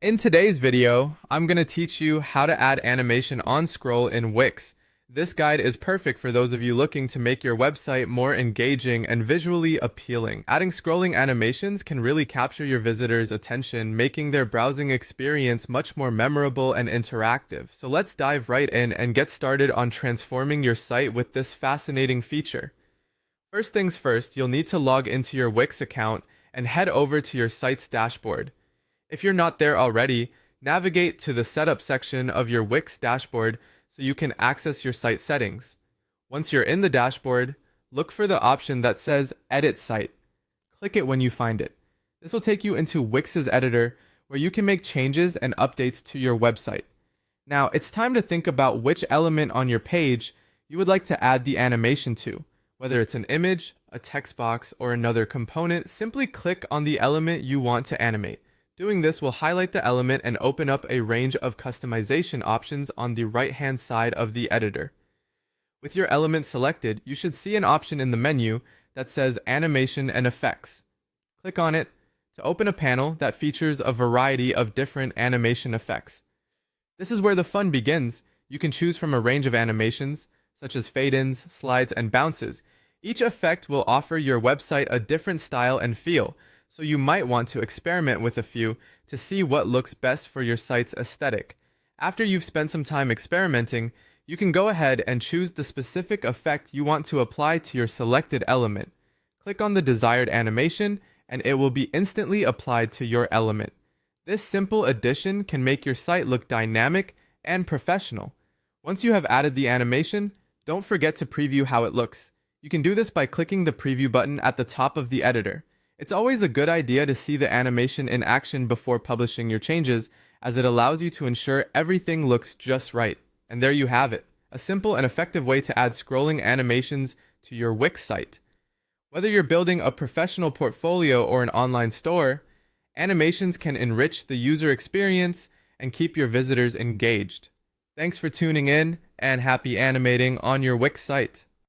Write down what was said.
In today's video, I'm going to teach you how to add animation on scroll in Wix. This guide is perfect for those of you looking to make your website more engaging and visually appealing. Adding scrolling animations can really capture your visitors' attention, making their browsing experience much more memorable and interactive. So let's dive right in and get started on transforming your site with this fascinating feature. First things first, you'll need to log into your Wix account and head over to your site's dashboard. If you're not there already, navigate to the Setup section of your Wix dashboard so you can access your site settings. Once you're in the dashboard, look for the option that says Edit Site. Click it when you find it. This will take you into Wix's editor where you can make changes and updates to your website. Now, it's time to think about which element on your page you would like to add the animation to. Whether it's an image, a text box, or another component, simply click on the element you want to animate. Doing this will highlight the element and open up a range of customization options on the right-hand side of the editor. With your element selected, you should see an option in the menu that says Animation and Effects. Click on it to open a panel that features a variety of different animation effects. This is where the fun begins. You can choose from a range of animations, such as fade-ins, slides, and bounces. Each effect will offer your website a different style and feel, so you might want to experiment with a few to see what looks best for your site's aesthetic. After you've spent some time experimenting, you can go ahead and choose the specific effect you want to apply to your selected element. Click on the desired animation, and it will be instantly applied to your element. This simple addition can make your site look dynamic and professional. Once you have added the animation, don't forget to preview how it looks. You can do this by clicking the preview button at the top of the editor. It's always a good idea to see the animation in action before publishing your changes, as it allows you to ensure everything looks just right. And there you have it, a simple and effective way to add scrolling animations to your Wix site. Whether you're building a professional portfolio or an online store, animations can enrich the user experience and keep your visitors engaged. Thanks for tuning in, and happy animating on your Wix site.